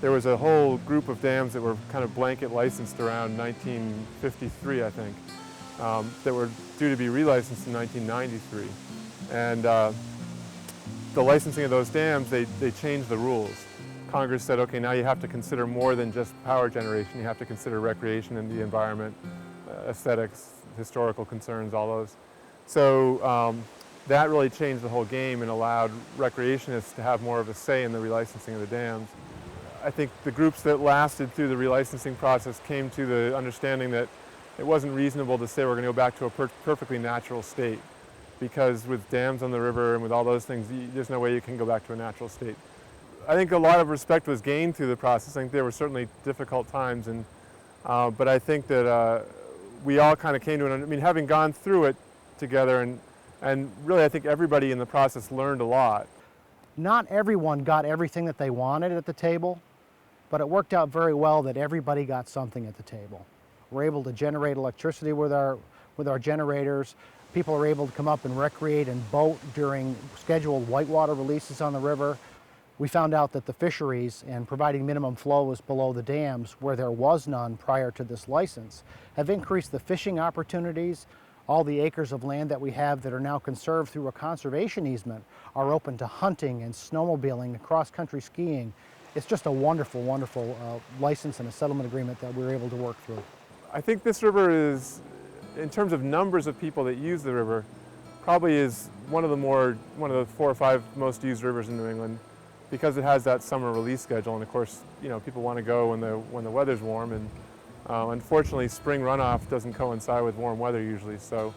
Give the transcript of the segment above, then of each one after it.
there was a whole group of dams that were kind of blanket licensed around 1953, I think, that were due to be relicensed in 1993. And the licensing of those dams, they changed the rules. Congress said, okay, now you have to consider more than just power generation. You have to consider recreation and the environment, aesthetics, historical concerns, all those. So that really changed the whole game and allowed recreationists to have more of a say in the relicensing of the dams. I think the groups that lasted through the relicensing process came to the understanding that it wasn't reasonable to say we're going to go back to a perfectly natural state, because with dams on the river and with all those things, there's no way you can go back to a natural state. I think a lot of respect was gained through the process. I think there were certainly difficult times, but I think that we all kind of came to it. I mean, having gone through it together, and really I think everybody in the process learned a lot. Not everyone got everything that they wanted at the table, but it worked out very well that everybody got something at the table. We're able to generate electricity with our generators. People are able to come up and recreate and boat during scheduled whitewater releases on the river. We found out that the fisheries and providing minimum flows below the dams, where there was none prior to this license, have increased the fishing opportunities. All the acres of land that we have that are now conserved through a conservation easement are open to hunting and snowmobiling and cross-country skiing. It's just a wonderful, wonderful license and a settlement agreement that we were able to work through. I think this river is, in terms of numbers of people that use the river, probably is one of the 4 or 5 most used rivers in New England, because it has that summer release schedule. And of course, you know, people want to go when the weather's warm, and unfortunately spring runoff doesn't coincide with warm weather usually. So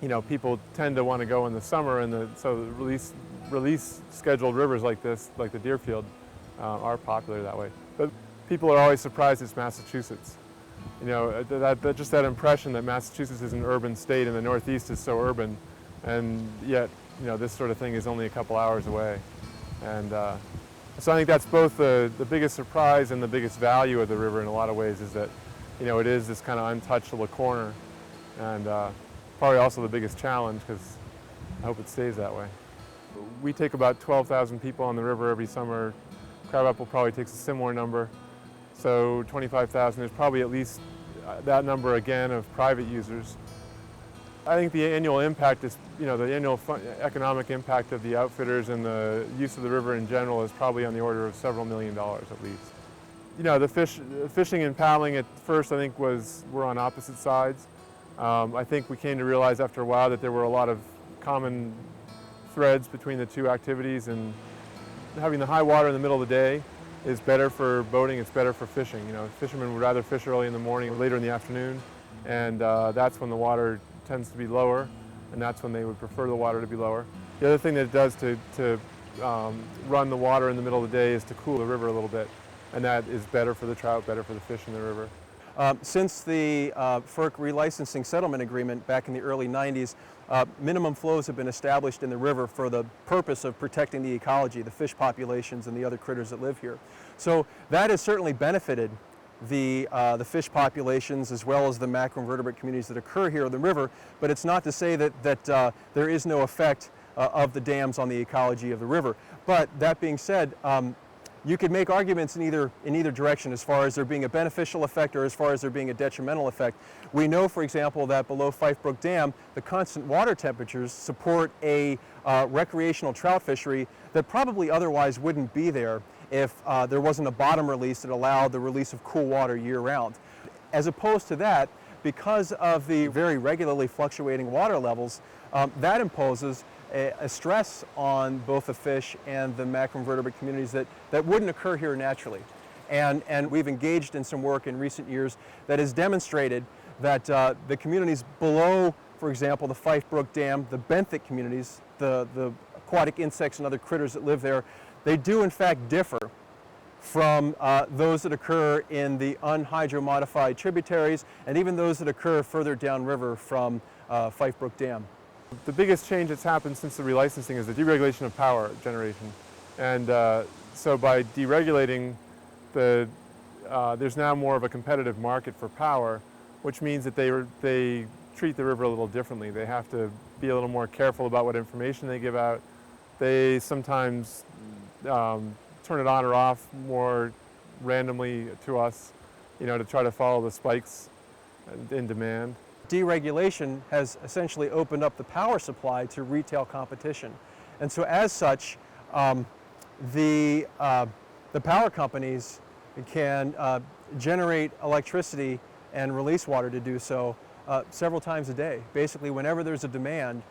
you know, people tend to want to go in the summer, and so release scheduled rivers like this, like the Deerfield, are popular that way. But people are always surprised it's Massachusetts. You know, just that impression that Massachusetts is an urban state and the Northeast is so urban, and yet, you know, this sort of thing is only a couple hours away. And so I think that's both the biggest surprise and the biggest value of the river in a lot of ways, is that, you know, it is this kind of untouchable corner, and probably also the biggest challenge, because I hope it stays that way. We take about 12,000 people on the river every summer. Crabapple probably takes a similar number. So 25,000 is probably at least that number again of private users. I think the annual impact is, you know, the annual economic impact of the outfitters and the use of the river in general is probably on the order of several $1 million at least. You know, the fishing and paddling at first, I think, were on opposite sides. I think we came to realize after a while that there were a lot of common threads between the two activities, and having the high water in the middle of the day is better for boating, it's better for fishing. You know, fishermen would rather fish early in the morning or later in the afternoon, and that's when the water tends to be lower, and that's when they would prefer the water to be lower. The other thing that it does to run the water in the middle of the day is to cool the river a little bit, and that is better for the trout, better for the fish in the river. Since the FERC relicensing settlement agreement back in the early 90s, minimum flows have been established in the river for the purpose of protecting the ecology, the fish populations and the other critters that live here. So that has certainly benefited the fish populations as well as the macroinvertebrate communities that occur here in the river, but it's not to say that there is no effect of the dams on the ecology of the river. But that being said, you could make arguments in either direction as far as there being a beneficial effect or as far as there being a detrimental effect. We know, for example, that below Fife Brook Dam, the constant water temperatures support a recreational trout fishery that probably otherwise wouldn't be there if there wasn't a bottom release that allowed the release of cool water year-round. As opposed to that, because of the very regularly fluctuating water levels, that imposes a stress on both the fish and the macroinvertebrate communities that wouldn't occur here naturally. And we've engaged in some work in recent years that has demonstrated that the communities below, for example, the Fife Brook Dam, the benthic communities, the aquatic insects and other critters that live there, they do in fact differ from those that occur in the unhydromodified tributaries, and even those that occur further downriver from Fife Brook Dam. The biggest change that's happened since the relicensing is the deregulation of power generation. And so by deregulating, there's now more of a competitive market for power, which means that they treat the river a little differently. They have to be a little more careful about what information they give out. They sometimes turn it on or off more randomly to us, to try to follow the spikes in demand. Deregulation has essentially opened up the power supply to retail competition. And so as such, the power companies can generate electricity and release water to do so several times a day. Basically, whenever there's a demand,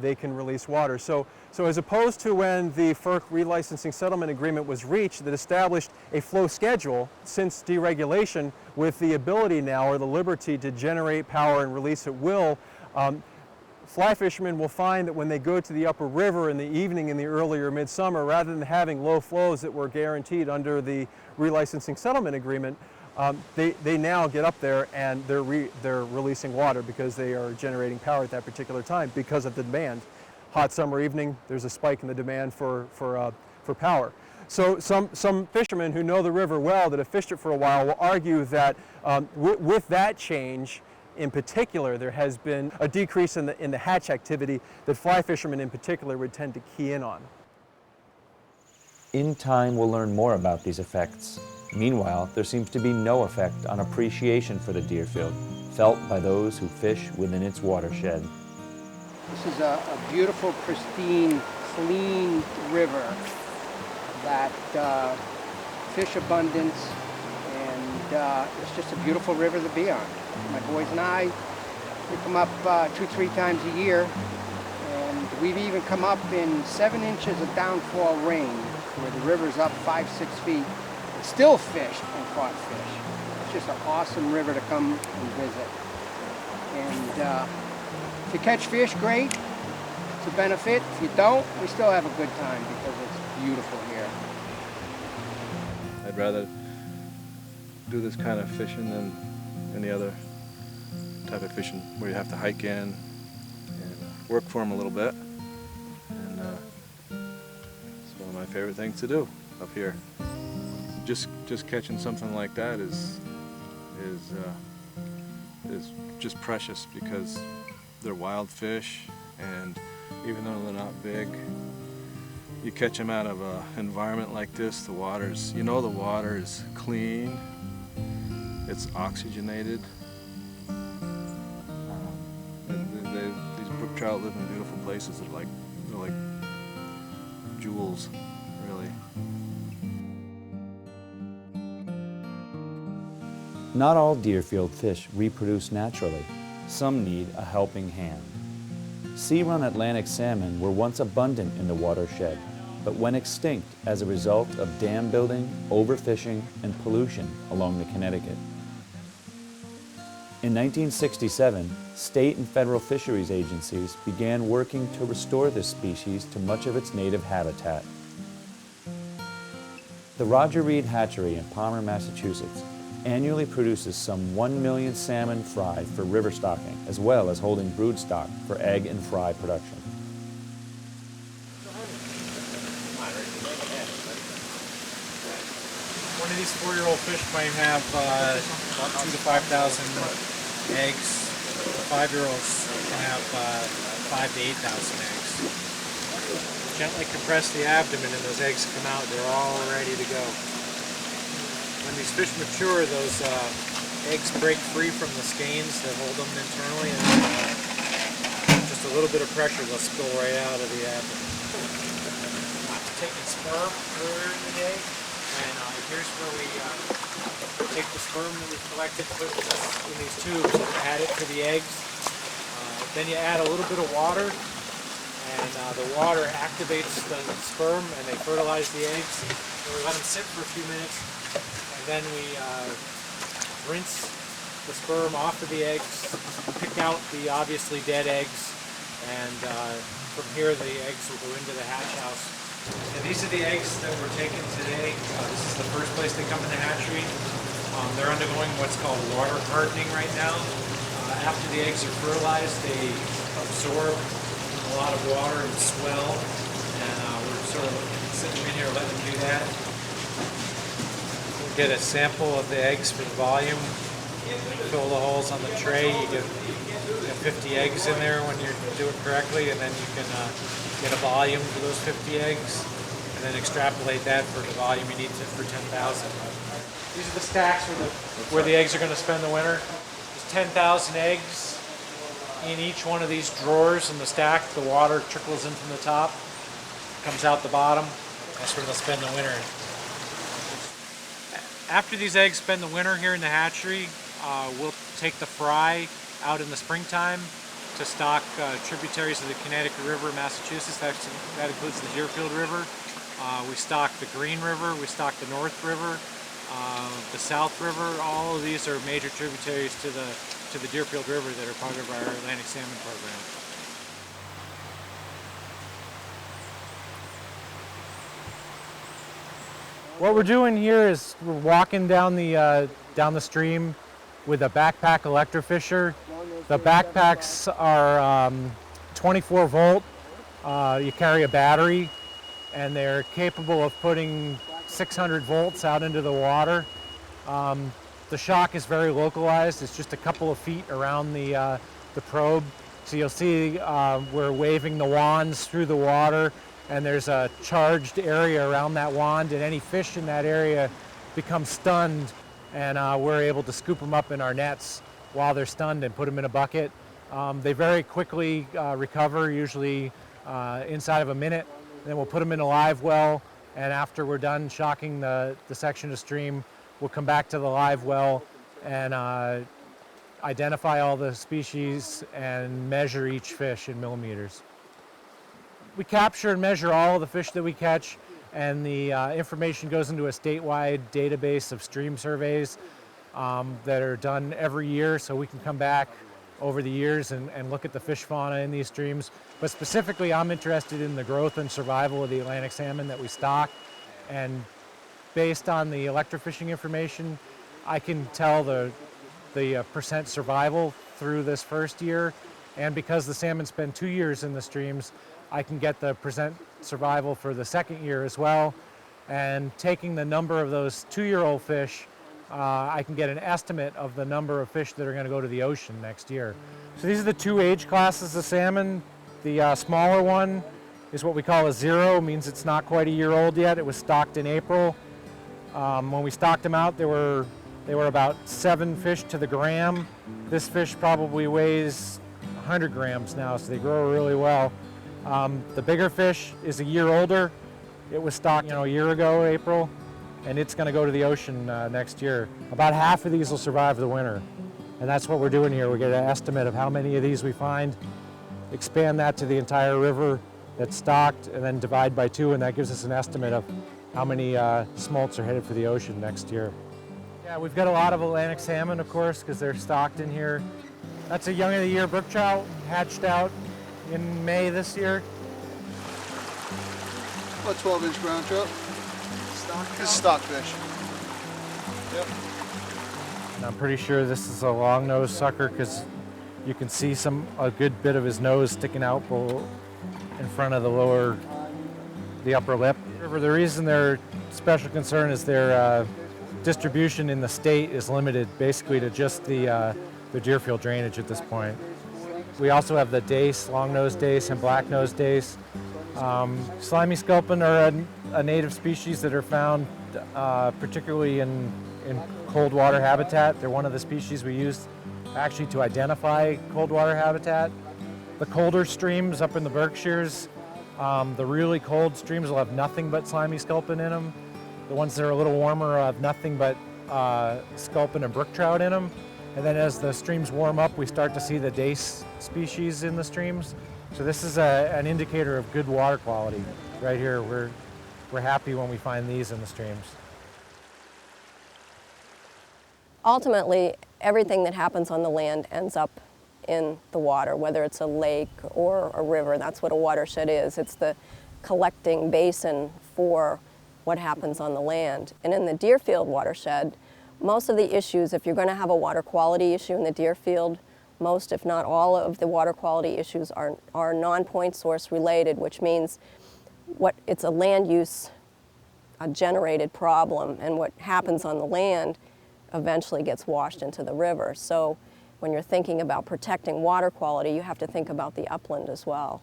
they can release water. So as opposed to when the FERC relicensing settlement agreement was reached that established a flow schedule, since deregulation, with the ability now or the liberty to generate power and release at will, fly fishermen will find that when they go to the upper river in the evening in the early or midsummer, rather than having low flows that were guaranteed under the relicensing settlement agreement, they now get up there and they're releasing water because they are generating power at that particular time because of the demand. Hot summer evening, there's a spike in the demand for power. So some fishermen who know the river well, that have fished it for a while, will argue that with that change, in particular, there has been a decrease in the hatch activity that fly fishermen in particular would tend to key in on. In time, we'll learn more about these effects. Meanwhile, there seems to be no effect on appreciation for the Deerfield, felt by those who fish within its watershed. This is a beautiful, pristine, clean river that fish abundance, and it's just a beautiful river to be on. My boys and I, we come up 2-3 times a year, and we've even come up in 7 inches of downfall rain, where the river's up 5-6 feet, and still fished and caught fish. It's just an awesome river to come and visit. And if you catch fish, great, it's a benefit. If you don't, we still have a good time because it's beautiful here. I'd rather do this kind of fishing than any other type of fishing where you have to hike in and work for them a little bit. And it's one of my favorite things to do up here. Just catching something like that is just precious, because they're wild fish, and even though they're not big, you catch them out of an environment like this. The water's, the water is clean, it's oxygenated. These brook trout live in beautiful places. They're like jewels, really. Not all Deerfield fish reproduce naturally. Some need a helping hand. Sea-run Atlantic salmon were once abundant in the watershed, but went extinct as a result of dam building, overfishing, and pollution along the Connecticut. In 1967, state and federal fisheries agencies began working to restore this species to much of its native habitat. The Roger Reed Hatchery in Palmer, Massachusetts, annually produces some 1 million salmon fried for river stocking, as well as holding brood stock for egg and fry production. One of these 4-year-old fish might have about 2,000 to 5,000 eggs. The 5-year-olds can have 5,000 to 8,000 eggs. Gently compress the abdomen and those eggs come out. They're all ready to go. When these fish mature, those eggs break free from the skeins that hold them internally, and just a little bit of pressure, they'll spill right out of the abdomen. Taking sperm earlier in the day, and here's where we take the sperm that we've collected, put it in these tubes, and add it to the eggs. Then you add a little bit of water, and the water activates the sperm, and they fertilize the eggs. And we let them sit for a few minutes. And then we rinse the sperm off of the eggs, pick out the obviously dead eggs, and from here the eggs will go into the hatch house. And these are the eggs that were taken today. This is the first place they come in the hatchery. They're undergoing what's called water hardening right now. After the eggs are fertilized, they absorb a lot of water and swell, and we're sort of sitting in here letting them do that. Get a sample of the eggs for the volume, fill the holes on the tray. You get 50 eggs in there when you do it correctly, and then you can get a volume for those 50 eggs. And and then extrapolate that for the volume you need for 10,000. These are the stacks where the eggs are going to spend the winter. There's 10,000 eggs in each one of these drawers in the stack. The water trickles in from the top, comes out the bottom. That's where they'll spend the winter. After these eggs spend the winter here in the hatchery, we'll take the fry out in the springtime to stock tributaries of the Connecticut River, Massachusetts. That includes the Deerfield River. We stock the Green River, we stock the North River, the South River. All of these are major tributaries to the Deerfield River that are part of our Atlantic salmon program. What we're doing here is we're walking down the stream with a backpack electrofisher. The backpacks are 24 volt. You carry a battery, and they're capable of putting 600 volts out into the water. The shock is very localized. It's just a couple of feet around the probe. So you'll see we're waving the wands through the water, and there's a charged area around that wand, and any fish in that area become stunned, and we're able to scoop them up in our nets while they're stunned and put them in a bucket. They very quickly recover, usually inside of a minute. Then we'll put them in a live well, and after we're done shocking the section of stream, we'll come back to the live well and identify all the species and measure each fish in millimeters. We capture and measure all of the fish that we catch, and the information goes into a statewide database of stream surveys that are done every year, so we can come back over the years and look at the fish fauna in these streams. But specifically, I'm interested in the growth and survival of the Atlantic salmon that we stock, and based on the electrofishing information, I can tell the percent survival through this first year, and because the salmon spend 2 years in the streams, I can get the percent survival for the second year as well. And taking the number of those 2-year-old fish, I can get an estimate of the number of fish that are going to go to the ocean next year. So these are the 2 age classes of salmon. The smaller one is what we call a 0, means it's not quite a year old yet. It was stocked in April. When we stocked them out, they were about 7 fish to the gram. This fish probably weighs 100 grams now, so they grow really well. The bigger fish is a year older. It was stocked, a year ago, April, and it's going to go to the ocean next year. About half of these will survive the winter, and that's what we're doing here. We get an estimate of how many of these we find, expand that to the entire river that's stocked, and then divide by 2, and that gives us an estimate of how many smolts are headed for the ocean next year. Yeah, we've got a lot of Atlantic salmon, of course, because they're stocked in here. That's a young of the year brook trout, hatched out in May this year. What, 12-inch brown trout? This is stockfish. Yep. And I'm pretty sure this is a long-nosed sucker because you can see a good bit of his nose sticking out in front of the upper lip. The reason they're special concern is their distribution in the state is limited basically to just the Deerfield drainage at this point. We also have the dace, long-nosed dace, and black-nosed dace. Slimy sculpin are a native species that are found particularly in cold water habitat. They're one of the species we use actually to identify cold water habitat. The colder streams up in the Berkshires, the really cold streams will have nothing but slimy sculpin in them. The ones that are a little warmer will have nothing but sculpin and brook trout in them. And then as the streams warm up, we start to see the dace species in the streams. So this is an indicator of good water quality right here. We're happy when we find these in the streams. Ultimately, everything that happens on the land ends up in the water, whether it's a lake or a river. That's what a watershed is. It's the collecting basin for what happens on the land. And in the Deerfield watershed, most of the issues, if you're going to have a water quality issue in the Deerfield, most, if not all, of the water quality issues are non-point source related, which means it's a land use generated problem, and what happens on the land eventually gets washed into the river. So when you're thinking about protecting water quality, you have to think about the upland as well.